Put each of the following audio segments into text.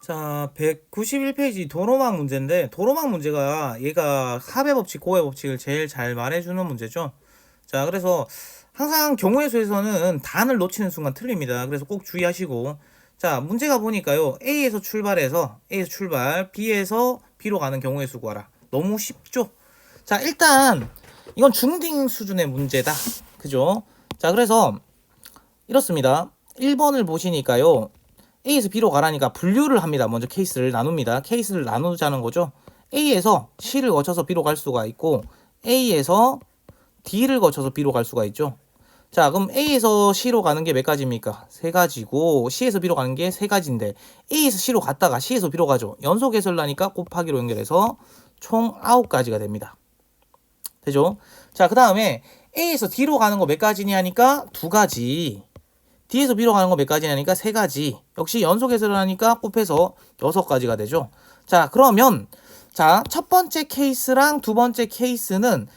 자, 191페이지 도로망 문제인데, 도로망 문제가 얘가 합의 법칙, 고의 법칙을 제일 잘 말해주는 문제죠. 자, 그래서 항상 경우의 수에서는 단을 놓치는 순간 틀립니다. 그래서 꼭 주의하시고. 자, 문제가 보니까요, A에서 출발, B에서 B로 가는 경우의 수 구하라. 너무 쉽죠? 자, 일단 이건 중딩 수준의 문제다. 그죠? 자, 그래서 이렇습니다. 1번을 보시니까요, A에서 B로 가라니까 분류를 합니다. 먼저 케이스를 나눕니다. 케이스를 나누자는 거죠. A에서 C를 거쳐서 B로 갈 수가 있고, A에서 D를 거쳐서 B로 갈 수가 있죠. 자, 그럼 A에서 C로 가는 게 몇 가지입니까? 세 가지고, C에서 B로 가는 게 세 가지인데, A에서 C로 갔다가 C에서 B로 가죠. 연속 해설 나니까 곱하기로 연결해서 총 9가지가 됩니다. 되죠? 자, 그 다음에 A에서 D로 가는 거 몇 가지냐 하니까 2가지. D에서 B로 가는 거 몇 가지냐니까 3가지. 역시 연속 해설을 하니까 곱해서 6가지가 되죠. 자, 그러면 자, 첫 번째 케이스랑 두 번째 케이스는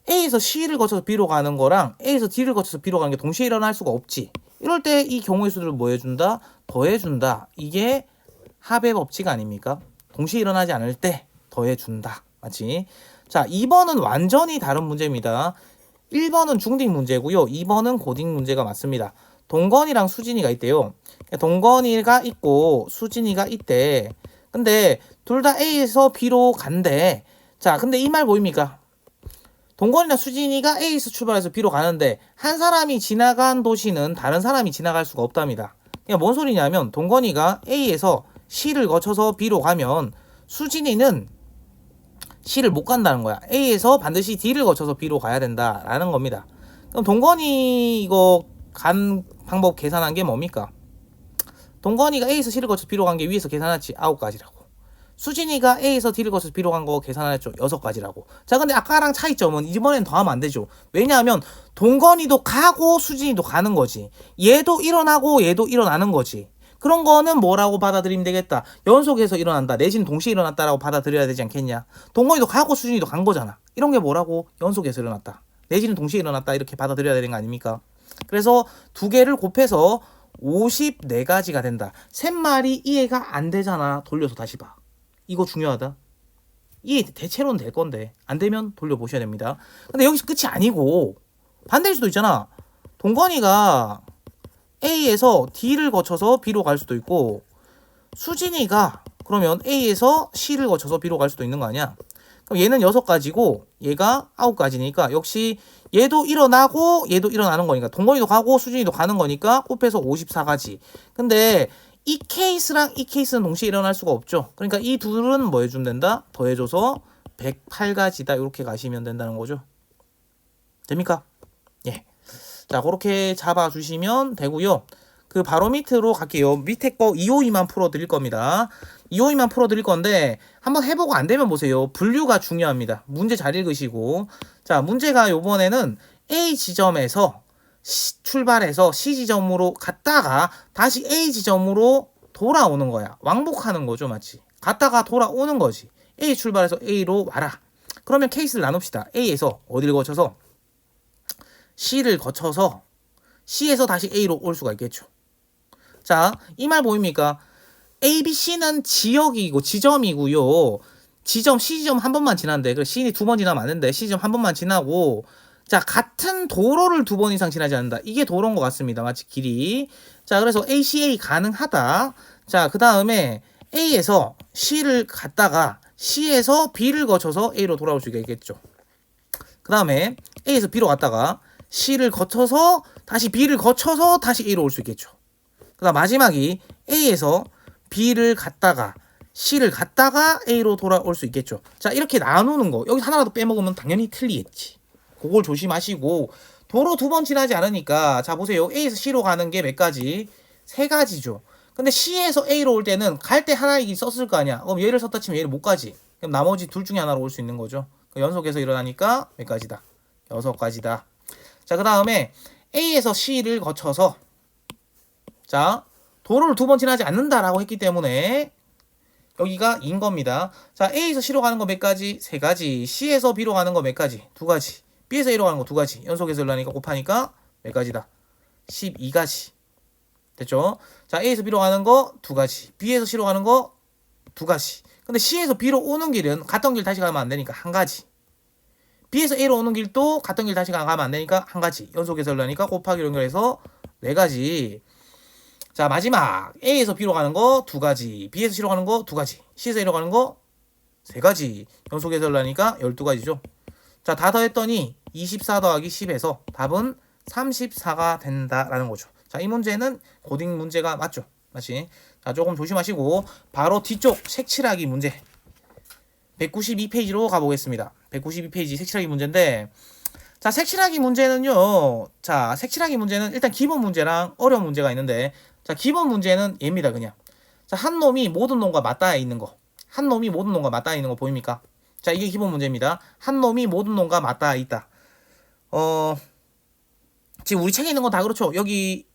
A에서 C를 거쳐서 B로 가는 거랑 A에서 D를 거쳐서 B로 가는 게 동시에 일어날 수가 없지. 이럴 때 이 경우의 수들을 뭐 해준다? 더해준다. 이게 합의 법칙 아닙니까? 동시에 일어나지 않을 때 더해준다. 맞지? 자, 2번은 완전히 다른 문제입니다. 1번은 중딩 문제고요. 2번은 고딩 문제가 맞습니다. 동건이랑 수진이가 있대요. 동건이가 있고 수진이가 있대. 근데 둘 다 A에서 B로 간대. 자, 근데 이 말 보입니까? 동건이나 수진이가 A에서 출발해서 B로 가는데 한 사람이 지나간 도시는 다른 사람이 지나갈 수가 없답니다. 그러니까 뭔 소리냐면 동건이가 A에서 C를 거쳐서 B로 가면 수진이는 C를 못 간다는 거야. A에서 반드시 D를 거쳐서 B로 가야 된다라는 겁니다. 그럼 동건이 이거 간 방법 계산한 게 뭡니까? 동건이가 A에서 C를 거쳐서 B로 간 게 위에서 계산했지 9가지라고. 수진이가 A에서 D를 거쳐서 B로 간 거 계산했죠 6가지라고. 자, 근데 아까랑 차이점은 이번엔 더하면 안 되죠. 왜냐하면 동건이도 가고 수진이도 가는 거지. 얘도 일어나고 얘도 일어나는 거지. 그런 거는 뭐라고 받아들이면 되겠다. 연속해서 일어난다. 내지는 동시에 일어났다라고 받아들여야 되지 않겠냐. 동건이도 가고 수진이도 간 거잖아. 이런 게 뭐라고? 연속해서 일어났다. 내지는 동시에 일어났다. 이렇게 받아들여야 되는 거 아닙니까? 그래서 두 개를 곱해서 54가지가 된다. 셋말이 이해가 안 되잖아. 돌려서 다시 봐. 이거 중요하다. 이해 대체로는 될 건데 안 되면 돌려보셔야 됩니다. 근데 여기서 끝이 아니고 반대일 수도 있잖아. 동건이가 A에서 D를 거쳐서 B로 갈 수도 있고 수진이가 그러면 A에서 C를 거쳐서 B로 갈 수도 있는 거 아니야. 그럼 얘는 6가지고 얘가 9가지니까 역시 얘도 일어나고 얘도 일어나는 거니까 동건이도 가고 수진이도 가는 거니까 곱해서 54가지. 근데 이 케이스랑 이 케이스는 동시에 일어날 수가 없죠. 그러니까 이 둘은 뭐 해주면 된다? 더해줘서 108가지다. 이렇게 가시면 된다는 거죠. 됩니까? 예. 자, 그렇게 잡아주시면 되고요. 그 바로 밑으로 갈게요. 밑에 거 252만 풀어드릴 겁니다. 252만 풀어드릴 건데 한번 해보고 안 되면 보세요. 분류가 중요합니다. 문제 잘 읽으시고. 자, 문제가 요번에는 A 지점에서 출발해서 C 지점으로 갔다가 다시 A 지점으로 돌아오는 거야. 왕복하는 거죠, 맞지? 갔다가 돌아오는 거지. A 출발해서 A로 와라. 그러면 케이스를 나눕시다. A에서 어디를 거쳐서 C를 거쳐서 C에서 다시 A로 올 수가 있겠죠. 자, 이 말 보입니까? A, B, C는 지역이고 지점이고요. 지점 C지점 한 번만 지난대. 그래서 C는 2번 지나면 안 된대. C지점 한 번만 지나고 자, 같은 도로를 2번 이상 지나지 않는다. 이게 도로인 것 같습니다. 마치 길이. 자, 그래서 ACA 가능하다. 자, 그 다음에 A에서 C를 갔다가 C에서 B를 거쳐서 A로 돌아올 수 있겠죠. 그 다음에 A에서 B로 갔다가 C를 거쳐서 다시 B를 거쳐서 다시 A로 올 수 있겠죠. 그 다음 마지막이 A에서 B를 갔다가 C를 갔다가 A로 돌아올 수 있겠죠. 자, 이렇게 나누는 거. 여기 하나라도 빼먹으면 당연히 틀리겠지. 그걸 조심하시고 도로 2번 지나지 않으니까 자 보세요. A에서 C로 가는 게 몇 가지? 3가지죠. 근데 C에서 A로 올 때는 갈 때 하나이긴 썼을 거 아니야. 그럼 얘를 썼다 치면 얘를 못 가지. 그럼 나머지 둘 중에 하나로 올 수 있는 거죠. 연속해서 일어나니까 몇 가지다? 6가지다. 자, 그 다음에 A에서 C를 거쳐서 자 도로를 2번 지나지 않는다라고 했기 때문에 여기가 인 겁니다. 자, A에서 C로 가는 거 몇 가지? 3가지. C에서 B로 가는 거 몇 가지? 2가지. B에서 A로 가는 거 2가지. 연속해서 일어나니까 곱하니까 몇 가지다? 12가지. 됐죠? 자, A에서 B로 가는 거 2가지. B에서 C로 가는 거 두 가지. 근데 C에서 B로 오는 길은 갔던 길 다시 가면 안 되니까 한 가지. B에서 A로 오는 길도 갔던 길 다시 가면 안 되니까 한 가지. 연속해서 하려니까 곱하기 연결해서 네 가지. 자, 마지막 A에서 B로 가는 거 두 가지, B에서 C로 가는 거 두 가지, C에서 A로 가는 거 세 가지. 연속해서 하려니까 12가지죠. 자, 다 더했더니 24 더하기 10에서 답은 34가 된다라는 거죠. 자, 이 문제는 고딩 문제가 맞죠? 맞지? 자, 조금 조심하시고 바로 뒤쪽 색칠하기 문제 192페이지로 가보겠습니다. 192페이지 색칠하기 문제인데, 자, 색칠하기 문제는요. 자, 색칠하기 문제는 일단 기본 문제랑 어려운 문제가 있는데, 자, 기본 문제는 얘입니다. 그냥. 자, 한 놈이 모든 놈과 맞닿아 있는 거. 한 놈이 모든 놈과 맞닿아 있는 거 보입니까? 자, 이게 기본 문제입니다. 한 놈이 모든 놈과 맞닿아 있다. 지금 우리 책에 있는 거 다 그렇죠. 여기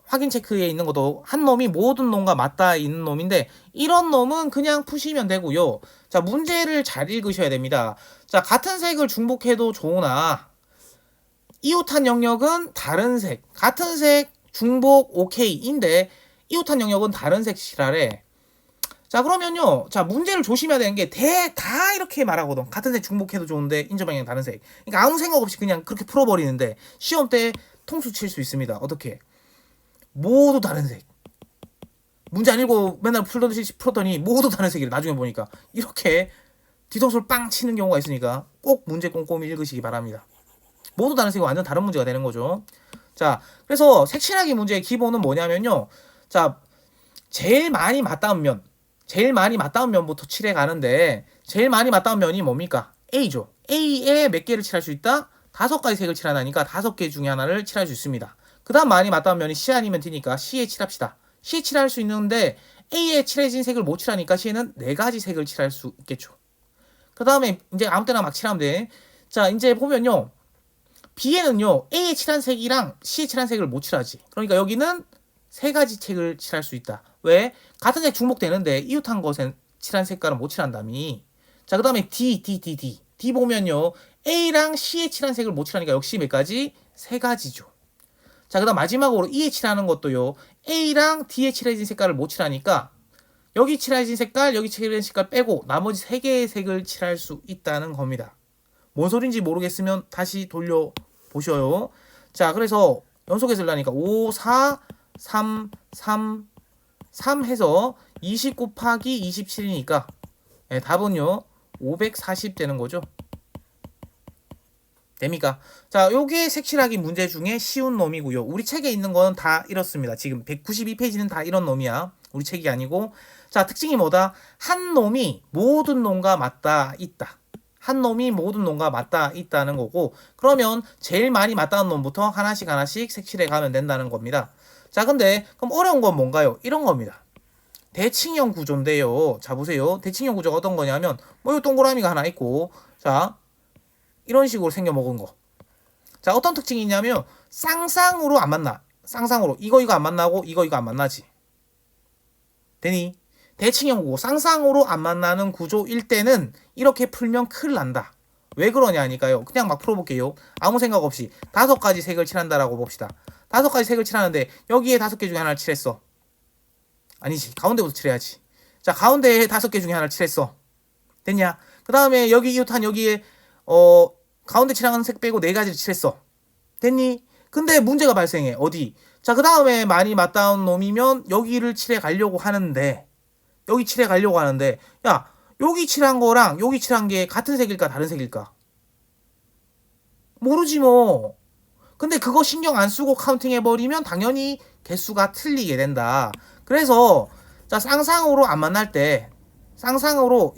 확인 체크에 있는 것도 한 놈이 모든 놈과 맞닿아 있는 놈인데, 이런 놈은 그냥 푸시면 되고요. 자, 문제를 잘 읽으셔야 됩니다. 자, 같은 색을 중복해도 좋으나 이웃한 영역은 다른 색, 같은 색 중복 오케이인데 이웃한 영역은 다른 색이라래. 자, 그러면요. 자, 문제를 조심해야 되는 게 다 이렇게 말하거든. 같은 색 중복해도 좋은데 인접 방향 다른 색. 그러니까 아무 생각 없이 그냥 그렇게 풀어버리는데 시험 때 통수 칠 수 있습니다. 어떻게? 모두 다른 색. 문제 안 읽고 맨날 풀더니 모두 다른 색이래. 나중에 보니까 이렇게 뒤통수를 빵 치는 경우가 있으니까 꼭 문제 꼼꼼히 읽으시기 바랍니다. 모두 다른 색이 완전 다른 문제가 되는 거죠. 자, 그래서 색칠하기 문제의 기본은 뭐냐면요. 자, 제일 많이 맞닿은 면부터 칠해 가는데, 제일 많이 맞닿은 면이 뭡니까? A죠. A에 몇 개를 칠할 수 있다? 5가지 색을 칠하다니까 5개 중에 하나를 칠할 수 있습니다. 그 다음 많이 맞닿은 면이 C 아니면 D니까 C에 칠합시다. C에 칠할 수 있는데 A에 칠해진 색을 못 칠하니까 C에는 4가지 색을 칠할 수 있겠죠. 그 다음에 이제 아무 때나 막 칠하면 돼. 자, 이제 보면요. B에는요, A에 칠한 색이랑 C에 칠한 색을 못 칠하지. 그러니까 여기는 3가지 색을 칠할 수 있다. 왜? 같은 색 중복되는데 이웃한 것에 칠한 색깔은 못 칠한다미. 자, 그 다음에 D 보면요, A랑 C에 칠한 색을 못 칠하니까 역시 몇 가지? 3가지죠. 자, 그 다음 마지막으로 E에 칠하는 것도요, A랑 D에 칠해진 색깔을 못 칠하니까 여기 칠해진 색깔, 여기 칠해진 색깔 빼고 나머지 3개의 색을 칠할 수 있다는 겁니다. 뭔 소린지 모르겠으면 다시 돌려보셔요. 자, 그래서 연속해서 하려니까 5, 4, 3, 3, 3 해서 20 곱하기 27이니까 네, 답은요 540 되는 거죠. 됩니까? 자, 요게 색칠하기 문제 중에 쉬운 놈이고요. 우리 책에 있는 건 다 이렇습니다. 지금 192페이지는 다 이런 놈이야. 우리 책이 아니고. 자, 특징이 뭐다? 한 놈이 모든 놈과 맞닿아 있다. 한 놈이 모든 놈과 맞닿아 있다는 거고, 그러면 제일 많이 맞닿은 놈부터 하나씩 색칠해 가면 된다는 겁니다. 자, 근데 그럼 어려운 건 뭔가요? 이런 겁니다. 대칭형 구조인데요. 자, 보세요. 대칭형 구조가 어떤 거냐면 이 동그라미가 하나 있고, 자, 이런 식으로 생겨먹은 거. 자, 어떤 특징이 있냐면 쌍쌍으로 안 만나. 쌍쌍으로 이거 안 만나고 이거 안 만나지. 되니? 대칭형 구조, 쌍쌍으로 안 만나는 구조일 때는 이렇게 풀면 큰일 난다. 왜 그러냐니까요. 그냥 막 풀어볼게요. 아무 생각 없이 5가지 색을 칠한다라고 봅시다. 5가지 색을 칠하는데 여기에 5개 중에 하나를 칠했어. 아니지, 가운데부터 칠해야지. 자, 가운데에 5개 중에 하나를 칠했어. 됐냐? 그 다음에 여기 이웃한 여기에 가운데 칠하는 색 빼고 4가지를 칠했어. 됐니? 근데 문제가 발생해. 어디? 자, 그 다음에 많이 맞닿은 놈이면 여기를 칠해 가려고 하는데, 야, 여기 칠한 거랑 여기 칠한 게 같은 색일까 다른 색일까? 모르지 뭐. 근데 그거 신경 안 쓰고 카운팅 해버리면 당연히 개수가 틀리게 된다. 그래서 자, 쌍쌍으로 안 만날 때, 쌍쌍으로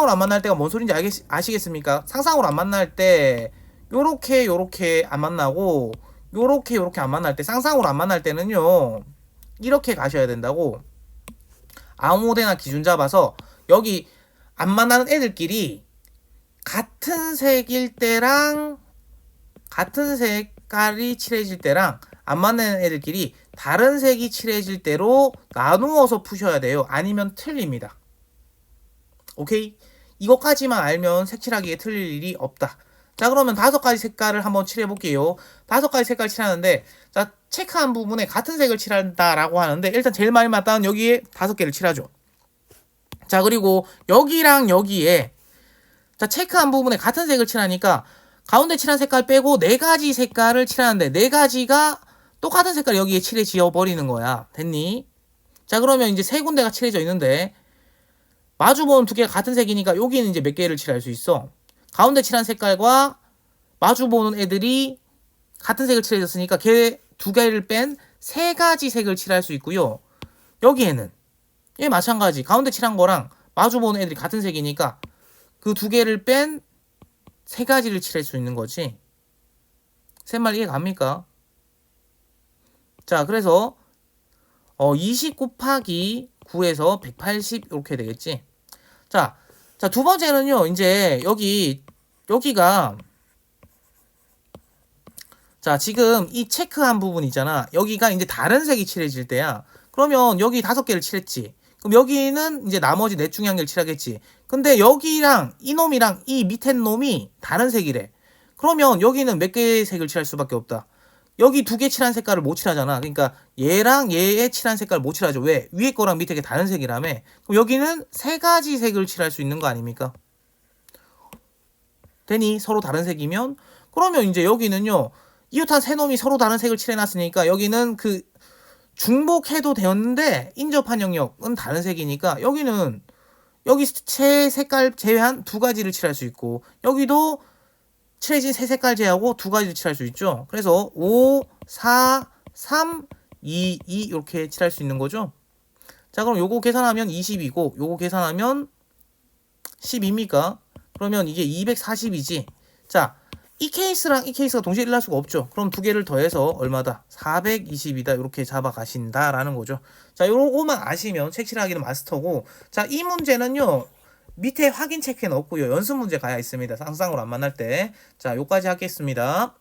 안 만날 때가 뭔 소린지 아시겠습니까? 쌍쌍으로 안 만날 때 요렇게 안 만나고 요렇게 안 만날 때, 쌍쌍으로 안 만날 때는요 이렇게 가셔야 된다고. 아무데나 기준 잡아서 여기 안 만나는 애들끼리 같은 색일 때랑 같은 색깔이 칠해질 때랑 안 맞는 애들끼리 다른 색이 칠해질 때로 나누어서 푸셔야 돼요. 아니면 틀립니다. 오케이? 이것까지만 알면 색칠하기에 틀릴 일이 없다. 자, 그러면 5가지 색깔을 한번 칠해 볼게요. 5가지 색깔 칠하는데, 자, 체크한 부분에 같은 색을 칠한다라고 하는데, 일단 제일 많이 맞닿은 여기에 5개를 칠하죠. 자, 그리고 여기랑 여기에 자, 체크한 부분에 같은 색을 칠하니까 가운데 칠한 색깔 빼고 네 가지 색깔을 칠하는데 네 가지가 똑같은 색깔 여기에 칠해지어 버리는 거야. 됐니? 자, 그러면 이제 세 군데가 칠해져 있는데 마주보는 두 개가 같은 색이니까 여기는 이제 몇 개를 칠할 수 있어? 가운데 칠한 색깔과 마주보는 애들이 같은 색을 칠해졌으니까 걔 두 개를 뺀 세 가지 색을 칠할 수 있고요. 여기에는 얘 마찬가지. 가운데 칠한 거랑 마주보는 애들이 같은 색이니까 그 두 개를 뺀 세 가지를 칠할 수 있는 거지. 셋말 이해 갑니까? 자, 그래서 20 곱하기 9에서 180 이렇게 되겠지. 자, 두 번째는요. 이제 여기가 자, 지금 이 체크한 부분 있잖아. 여기가 이제 다른 색이 칠해질 때야. 그러면 여기 5개를 칠했지. 그럼 여기는 이제 나머지 넷 중에 한 개를 칠하겠지. 근데 여기랑 이 놈이랑 이 밑에 놈이 다른 색이래. 그러면 여기는 몇 개의 색을 칠할 수밖에 없다. 여기 두 개 칠한 색깔을 못 칠하잖아. 그러니까 얘랑 얘의 칠한 색깔을 못 칠하죠. 왜? 위에 거랑 밑에 게 다른 색이라며. 그럼 여기는 세 가지 색을 칠할 수 있는 거 아닙니까? 되니? 서로 다른 색이면? 그러면 이제 여기는요. 이웃한 세 놈이 서로 다른 색을 칠해놨으니까 여기는 그 중복해도 되었는데 인접한 영역은 다른 색이니까 여기는 여기 세 색깔 제외한 두 가지를 칠할 수 있고 여기도 칠해진 세 색깔 제외하고 두 가지를 칠할 수 있죠. 그래서 5, 4, 3, 2, 2 이렇게 칠할 수 있는 거죠. 자, 그럼 요거 계산하면 20이고 요거 계산하면 10입니까? 그러면 이게 240이지. 자, 이 케이스랑 이 케이스가 동시에 일어날 수가 없죠. 그럼 두 개를 더해서 얼마다? 420이다. 이렇게 잡아가신다라는 거죠. 자, 요거만 아시면 색칠하기는 마스터고. 자, 이 문제는요. 밑에 확인 체크는 없고요. 연습 문제 가야 있습니다. 상상으로 안 만날 때. 자, 요까지 하겠습니다.